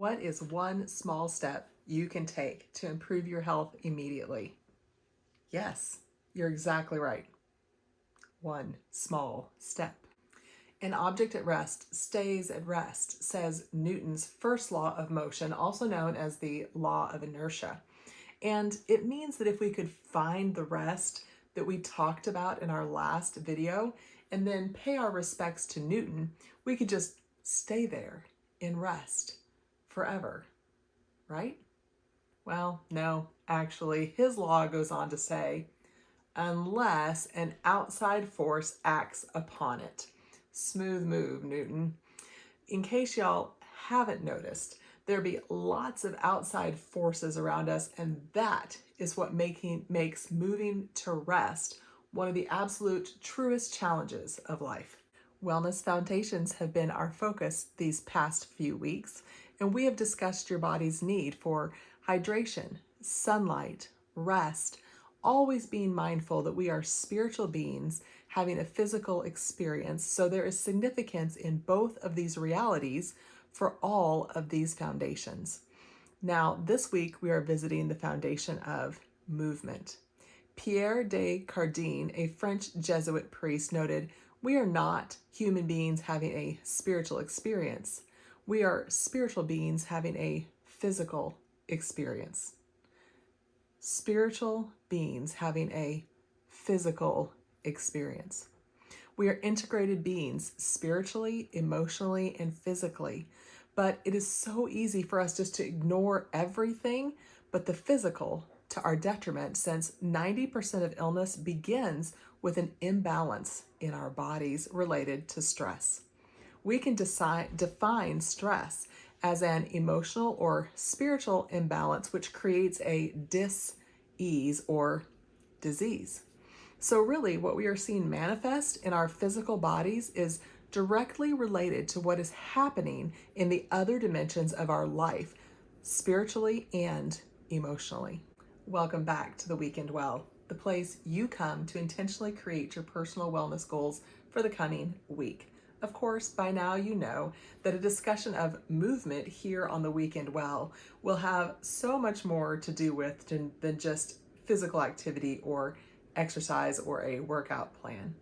What is one small step you can take to improve your health immediately? Yes, you're exactly right. One small step. An object at rest stays at rest, says Newton's first law of motion, also known as the law of inertia. And it means that if we could find the rest that we talked about in our last video and then pay our respects to Newton, we could just stay there in rest forever, right? Well, no, actually, his law goes on to say, unless an outside force acts upon it. Smooth move, Newton. In case y'all haven't noticed, there be lots of outside forces around us, and that is what makes moving to rest one of the absolute truest challenges of life. Wellness foundations have been our focus these past few weeks, and we have discussed your body's need for hydration, sunlight, rest, always being mindful that we are spiritual beings having a physical experience. So there is significance in both of these realities for all of these foundations. Now, this week we are visiting the foundation of movement. Pierre de Cardin, a French Jesuit priest, noted, "We are not human beings having a spiritual experience. We are spiritual beings having a physical experience." Spiritual beings having a physical experience. We are integrated beings spiritually, emotionally, and physically. But it is so easy for us just to ignore everything but the physical to our detriment, since 90% of illness begins with an imbalance in our bodies related to stress. We can define stress as an emotional or spiritual imbalance which creates a dis-ease or disease. So really, what we are seeing manifest in our physical bodies is directly related to what is happening in the other dimensions of our life, spiritually and emotionally. Welcome back to the Weekend Well, the place you come to intentionally create your personal wellness goals for the coming week. Of course, by now you know that a discussion of movement here on the Weekend Well will have so much more to do with than just physical activity or exercise or a workout plan.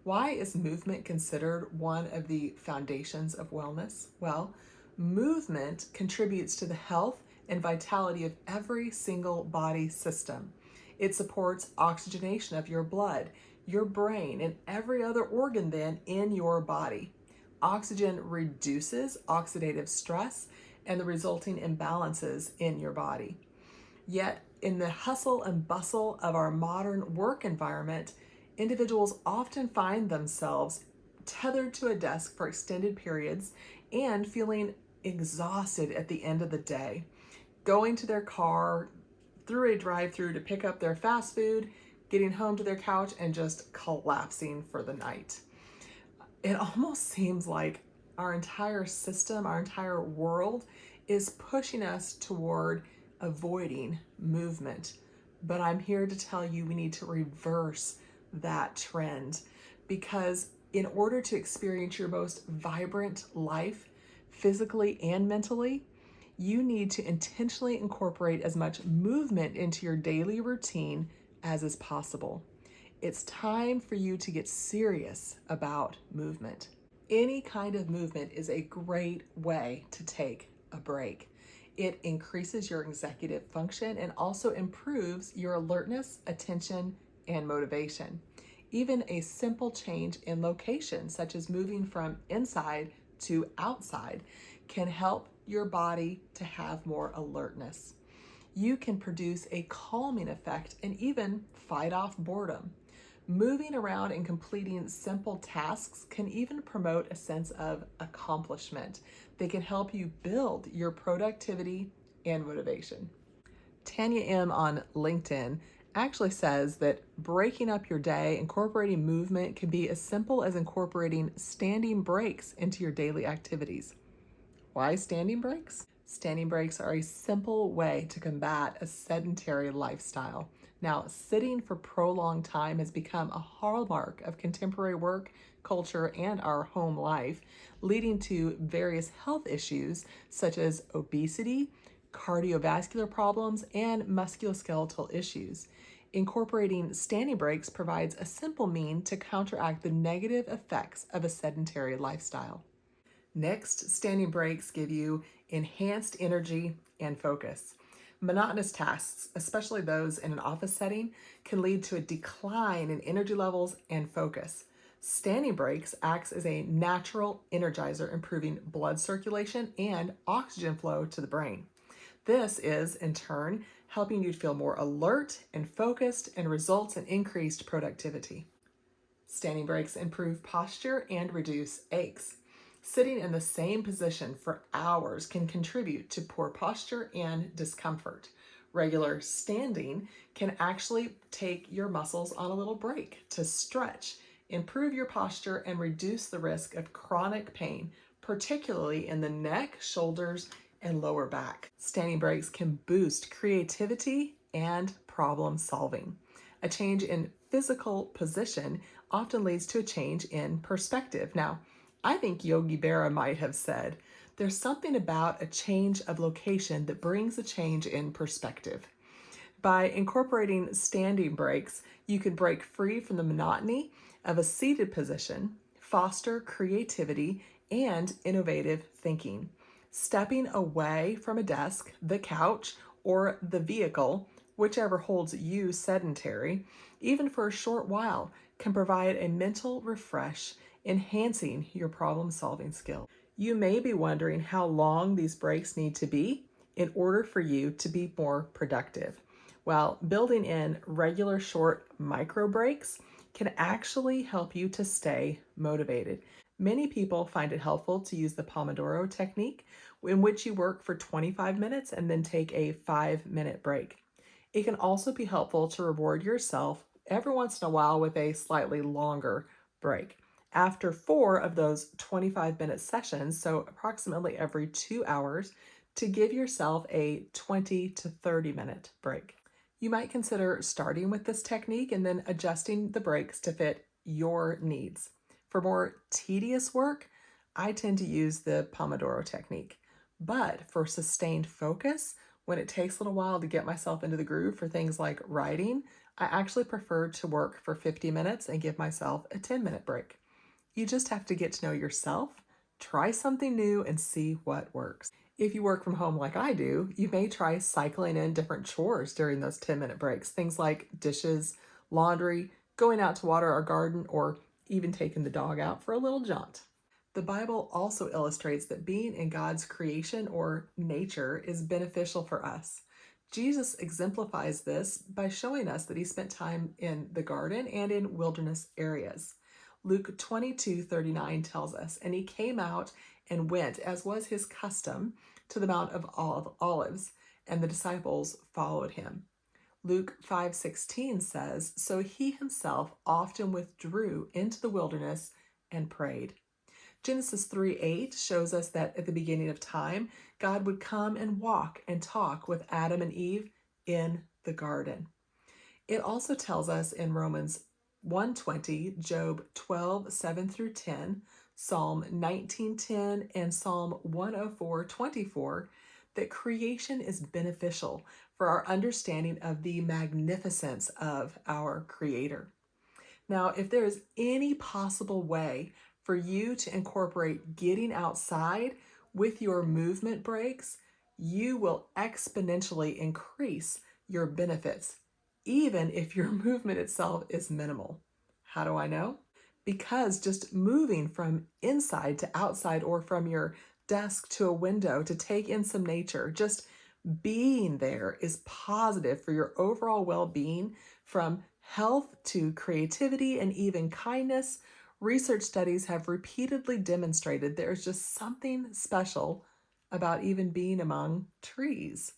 Why is movement considered one of the foundations of wellness? Well, movement contributes to the health and vitality of every single body system. It supports oxygenation of your blood, your brain, and every other organ then in your body. Oxygen reduces oxidative stress and the resulting imbalances in your body. Yet, in the hustle and bustle of our modern work environment, individuals often find themselves tethered to a desk for extended periods and feeling exhausted at the end of the day, going to their car through a drive-through to pick up their fast food, getting home to their couch, and just collapsing for the night. It almost seems like our entire system, our entire world is pushing us toward avoiding movement. But I'm here to tell you we need to reverse that trend, because in order to experience your most vibrant life, physically and mentally, you need to intentionally incorporate as much movement into your daily routine as is possible. It's time for you to get serious about movement. Any kind of movement is a great way to take a break. It increases your executive function and also improves your alertness, attention, and motivation. Even a simple change in location, such as moving from inside to outside, can help your body to have more alertness. You can produce a calming effect and even fight off boredom. Moving around and completing simple tasks can even promote a sense of accomplishment. They can help you build your productivity and motivation. Tanya M. on LinkedIn actually says that breaking up your day, incorporating movement, can be as simple as incorporating standing breaks into your daily activities. Why standing breaks? Standing breaks are a simple way to combat a sedentary lifestyle. Now, sitting for prolonged time has become a hallmark of contemporary work, culture, and our home life, leading to various health issues such as obesity, cardiovascular problems, and musculoskeletal issues. Incorporating standing breaks provides a simple mean to counteract the negative effects of a sedentary lifestyle. Next, standing breaks give you enhanced energy and focus. Monotonous tasks, especially those in an office setting, can lead to a decline in energy levels and focus. Standing breaks acts as a natural energizer, improving blood circulation and oxygen flow to the brain. This is, in turn, helping you feel more alert and focused and results in increased productivity. Standing breaks improve posture and reduce aches. Sitting in the same position for hours can contribute to poor posture and discomfort. Regular standing can actually take your muscles on a little break to stretch, improve your posture, and reduce the risk of chronic pain, particularly in the neck, shoulders, and lower back. Standing breaks can boost creativity and problem solving. A change in physical position often leads to a change in perspective. Now, I think Yogi Berra might have said, there's something about a change of location that brings a change in perspective. By incorporating standing breaks, you could break free from the monotony of a seated position, foster creativity and innovative thinking. Stepping away from a desk, the couch, or the vehicle, whichever holds you sedentary, even for a short while, can provide a mental refresh, enhancing your problem-solving skills. You may be wondering how long these breaks need to be in order for you to be more productive. Well, building in regular short micro breaks can actually help you to stay motivated. Many people find it helpful to use the Pomodoro technique, in which you work for 25 minutes and then take a 5-minute break. It can also be helpful to reward yourself every once in a while with a slightly longer break. After 4 of those 25-minute sessions, so approximately every 2 hours, to give yourself a 20 to 30-minute break. You might consider starting with this technique and then adjusting the breaks to fit your needs. For more tedious work, I tend to use the Pomodoro technique. But for sustained focus, when it takes a little while to get myself into the groove for things like writing, I actually prefer to work for 50 minutes and give myself a 10-minute break. You just have to get to know yourself, try something new, and see what works. If you work from home like I do, you may try cycling in different chores during those 10-minute breaks. Things like dishes, laundry, going out to water our garden, or even taking the dog out for a little jaunt. The Bible also illustrates that being in God's creation or nature is beneficial for us. Jesus exemplifies this by showing us that he spent time in the garden and in wilderness areas. Luke 22:39 tells us, "And he came out and went, as was his custom, to the Mount of Olives, and the disciples followed him." Luke 5:16 says, "So he himself often withdrew into the wilderness and prayed." Genesis 3:8 shows us that at the beginning of time, God would come and walk and talk with Adam and Eve in the garden. It also tells us in Romans 1:20, Job 12:7 through 10, Psalm 19:10, and Psalm 104:24 that creation is beneficial for our understanding of the magnificence of our Creator. Now, if there is any possible way for you to incorporate getting outside with your movement breaks, you will exponentially increase your benefits, even if your movement itself is minimal. How do I know? Because just moving from inside to outside or from your desk to a window to take in some nature, just being there is positive for your overall well-being, from health to creativity and even kindness. Research studies have repeatedly demonstrated there's just something special about even being among trees.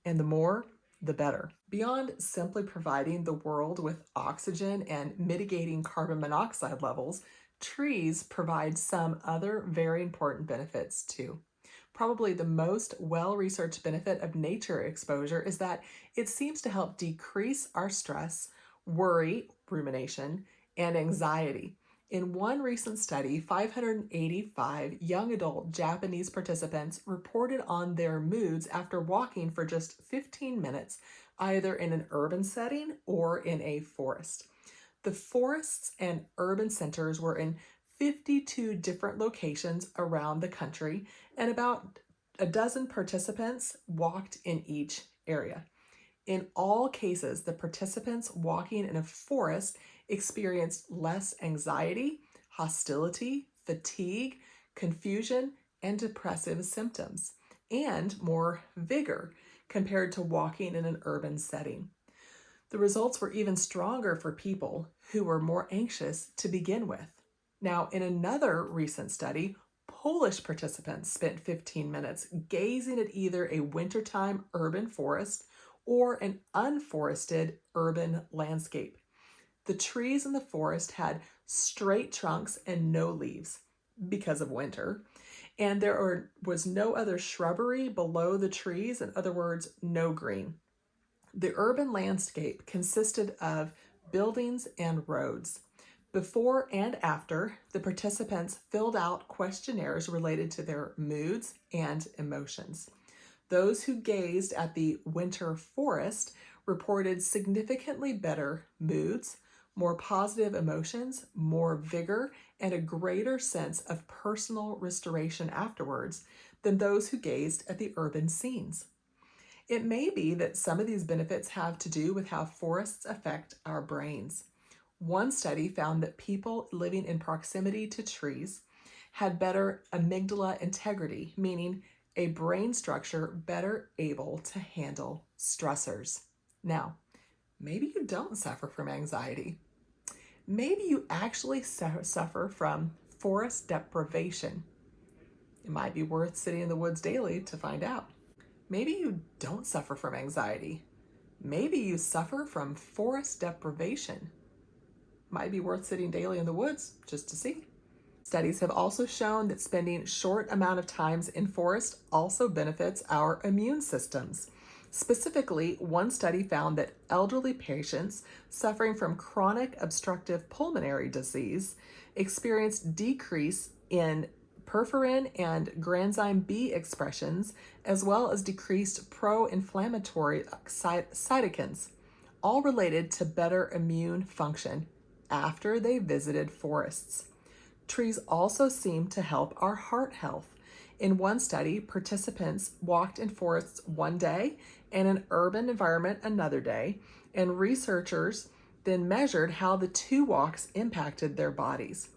And the more, the better. Beyond simply providing the world with oxygen and mitigating carbon monoxide levels, trees provide some other very important benefits too. Probably the most well-researched benefit of nature exposure is that it seems to help decrease our stress, worry, rumination, and anxiety. In one recent study, 585 young adult Japanese participants reported on their moods after walking for just 15 minutes, either in an urban setting or in a forest. The forests and urban centers were in 52 different locations around the country, and about a dozen participants walked in each area. In all cases, the participants walking in a forest experienced less anxiety, hostility, fatigue, confusion, and depressive symptoms, and more vigor compared to walking in an urban setting. The results were even stronger for people who were more anxious to begin with. Now, in another recent study, Polish participants spent 15 minutes gazing at either a wintertime urban forest or an unforested urban landscape. The trees in the forest had straight trunks and no leaves because of winter, and there was no other shrubbery below the trees, in other words, no green. The urban landscape consisted of buildings and roads. Before and after, the participants filled out questionnaires related to their moods and emotions. Those who gazed at the winter forest reported significantly better moods, more positive emotions, more vigor, and a greater sense of personal restoration afterwards than those who gazed at the urban scenes. It may be that some of these benefits have to do with how forests affect our brains. One study found that people living in proximity to trees had better amygdala integrity, meaning a brain structure better able to handle stressors. Now, maybe you don't suffer from anxiety. Maybe you actually suffer from forest deprivation. It might be worth sitting in the woods daily to find out. Maybe you don't suffer from anxiety. Maybe you suffer from forest deprivation. Might be worth sitting daily in the woods just to see. Studies have also shown that spending short amount of times in forest also benefits our immune systems. Specifically, one study found that elderly patients suffering from chronic obstructive pulmonary disease experienced decrease in perforin and granzyme B expressions, as well as decreased pro-inflammatory cytokines, all related to better immune function after they visited forests. Trees also seem to help our heart health. In one study, participants walked in forests one day and an urban environment another day, and researchers then measured how the two walks impacted their bodies.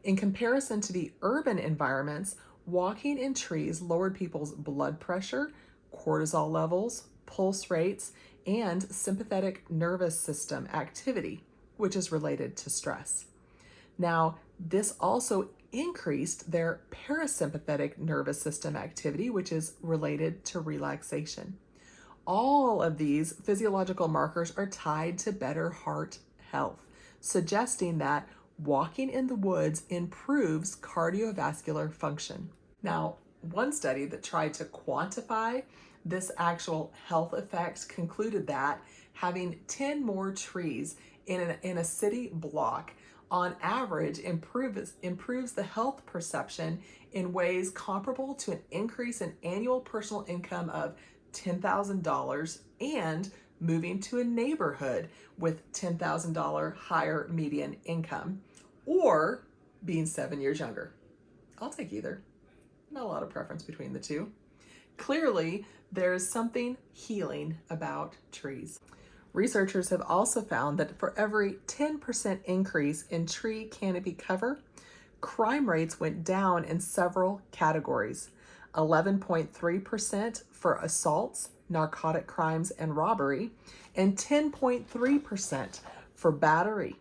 In comparison to the urban environments, walking in trees lowered people's blood pressure, cortisol levels, pulse rates, and sympathetic nervous system activity, which is related to stress. Now, this also increased their parasympathetic nervous system activity, which is related to relaxation. All of these physiological markers are tied to better heart health, suggesting that walking in the woods improves cardiovascular function. Now, one study that tried to quantify this actual health effect concluded that having 10 more trees in a city block on average improves the health perception in ways comparable to an increase in annual personal income of $10,000 and moving to a neighborhood with $10,000 higher median income, or being 7 years younger. I'll take either. Not a lot of preference between the two. Clearly, there's something healing about trees. Researchers have also found that for every 10% increase in tree canopy cover, crime rates went down in several categories. 11.3% for assaults, narcotic crimes, and robbery, and 10.3% for battery.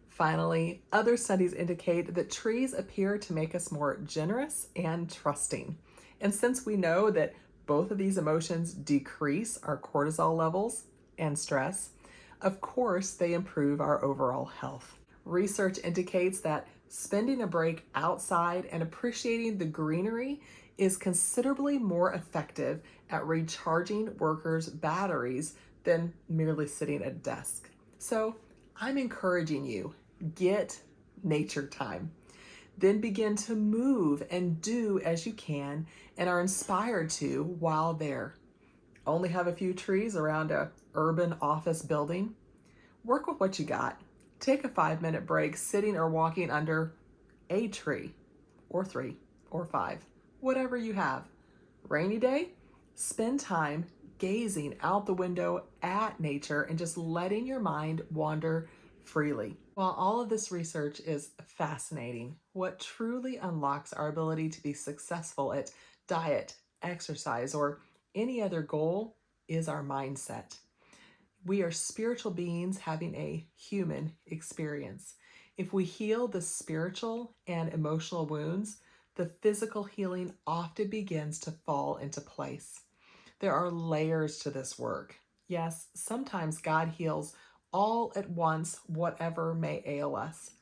Finally, other studies indicate that trees appear to make us more generous and trusting. And since we know that both of these emotions decrease our cortisol levels and stress, of course, they improve our overall health. Research indicates that spending a break outside and appreciating the greenery is considerably more effective at recharging workers' batteries than merely sitting at a desk. So I'm encouraging you, get nature time. Then begin to move and do as you can and are inspired to while there. Only have a few trees around a urban office building? Work with what you got. Take a 5-minute break sitting or walking under a tree, or 3, or 5, whatever you have. Rainy day? Spend time gazing out the window at nature and just letting your mind wander freely. While all of this research is fascinating, what truly unlocks our ability to be successful at diet, exercise, or any other goal is our mindset. We are spiritual beings having a human experience. If we heal the spiritual and emotional wounds, the physical healing often begins to fall into place. There are layers to this work. Yes, sometimes God heals all at once whatever may ail us,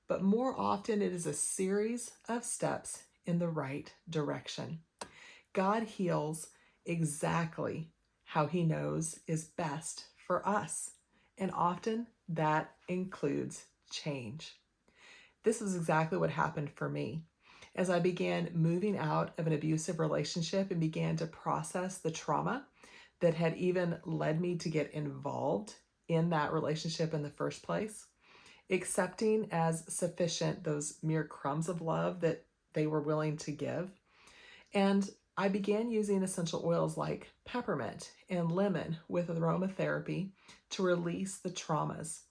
but more often it is a series of steps in the right direction. God heals exactly how He knows is best for us, and often that includes change. This is exactly what happened for me. As I began moving out of an abusive relationship and began to process the trauma that had even led me to get involved in that relationship in the first place, accepting as sufficient those mere crumbs of love that they were willing to give, and I began using essential oils like peppermint and lemon with aromatherapy to release the traumas.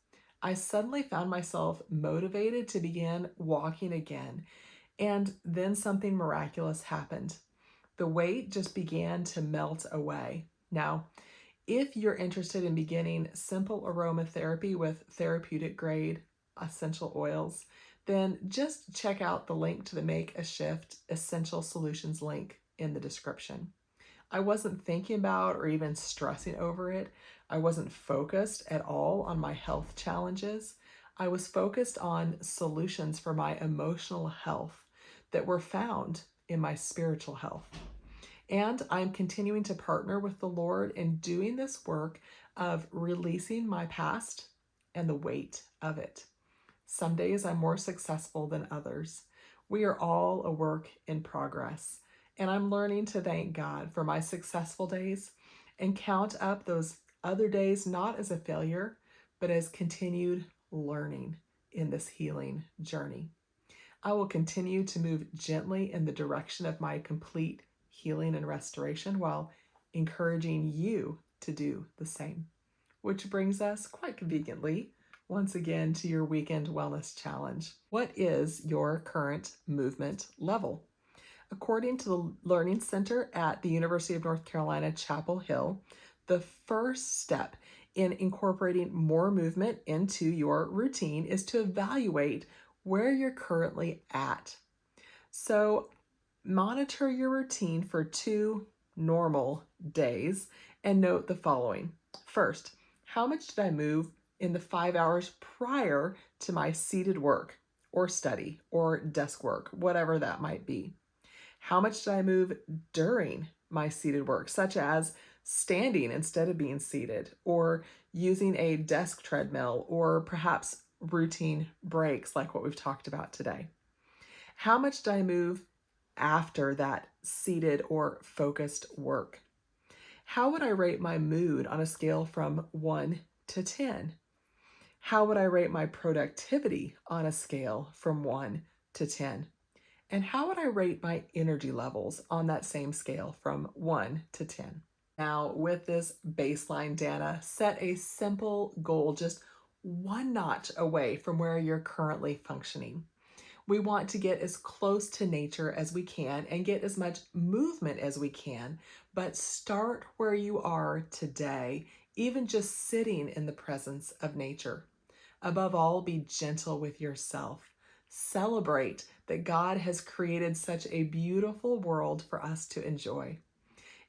I suddenly found myself motivated to begin walking again, and then something miraculous happened. The weight just began to melt away. Now, if you're interested in beginning simple aromatherapy with therapeutic grade essential oils, then just check out the link to the Make a Shift Essential Solutions link in the description. I wasn't thinking about or even stressing over it. I wasn't focused at all on my health challenges. I was focused on solutions for my emotional health that were found in my spiritual health. And I'm continuing to partner with the Lord in doing this work of releasing my past and the weight of it. Some days I'm more successful than others. We are all a work in progress. And I'm learning to thank God for my successful days and count up those other days not as a failure, but as continued learning in this healing journey. I will continue to move gently in the direction of my complete healing and restoration while encouraging you to do the same. Which brings us quite conveniently once again to your weekend wellness challenge. What is your current movement level? According to the Learning Center at the University of North Carolina, Chapel Hill, the first step in incorporating more movement into your routine is to evaluate where you're currently at. So monitor your routine for 2 normal days and note the following. First, how much did I move in the 5 hours prior to my seated work or study or desk work, whatever that might be? How much did I move during my seated work, such as standing instead of being seated, or using a desk treadmill, or perhaps routine breaks like what we've talked about today? How much did I move after that seated or focused work? How would I rate my mood on a scale from 1 to 10? How would I rate my productivity on a scale from 1 to 10? And how would I rate my energy levels on that same scale from 1 to 10? Now, with this baseline data, set a simple goal just one notch away from where you're currently functioning. We want to get as close to nature as we can and get as much movement as we can, but start where you are today, even just sitting in the presence of nature. Above all, be gentle with yourself. Celebrate that God has created such a beautiful world for us to enjoy.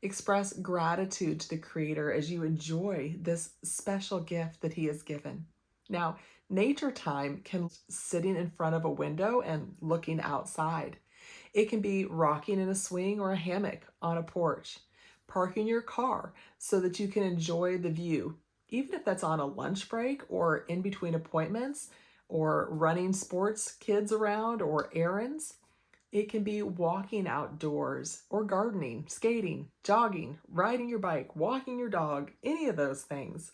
Express gratitude to the Creator as you enjoy this special gift that He has given. Now, nature time can be sitting in front of a window and looking outside. It can be rocking in a swing or a hammock on a porch, parking your car so that you can enjoy the view, even if that's on a lunch break or in between appointments or running sports kids around or errands. It can be walking outdoors or gardening, skating, jogging, riding your bike, walking your dog, any of those things.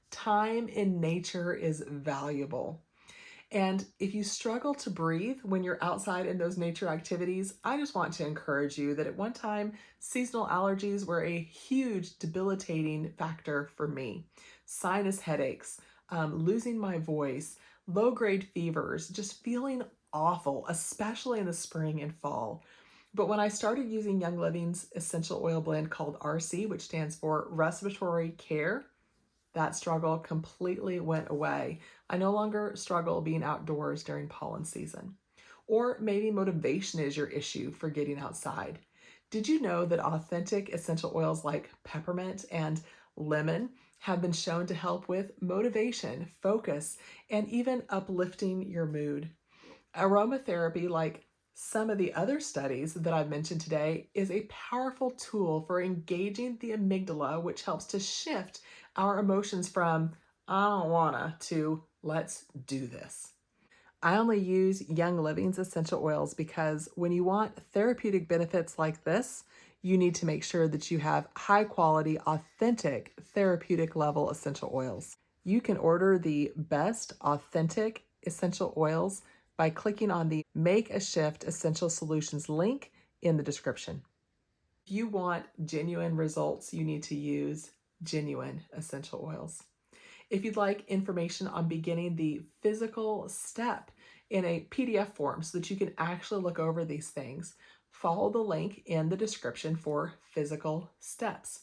Time in nature is valuable. And if you struggle to breathe when you're outside in those nature activities, I just want to encourage you that at one time, seasonal allergies were a huge debilitating factor for me. Sinus headaches, losing my voice, low grade fevers, just feeling awful, especially in the spring and fall. But when I started using Young Living's essential oil blend called RC, which stands for Respiratory Care, that struggle completely went away. I no longer struggle being outdoors during pollen season. Or maybe motivation is your issue for getting outside. Did you know that authentic essential oils like peppermint and lemon have been shown to help with motivation, focus, and even uplifting your mood? Aromatherapy, like some of the other studies that I've mentioned today, is a powerful tool for engaging the amygdala, which helps to shift our emotions from I don't wanna to let's do this. I only use Young Living's essential oils because when you want therapeutic benefits like this, you need to make sure that you have high quality, authentic, therapeutic level essential oils. You can order the best authentic essential oils by clicking on the Make a Shift Essential Solutions link in the description. If you want genuine results, you need to use genuine essential oils. If you'd like information on beginning the physical step in a PDF form so that you can actually look over these things, follow the link in the description for physical steps.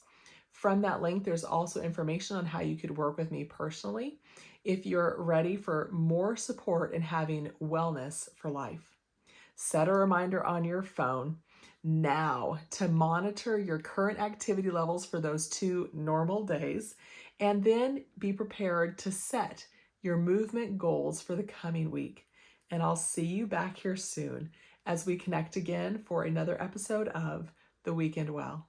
From that link, there's also information on how you could work with me personally if you're ready for more support in having wellness for life. Set a reminder on your phone now to monitor your current activity levels for those 2 normal days, and then be prepared to set your movement goals for the coming week. And I'll see you back here soon as we connect again for another episode of The Weekend Well.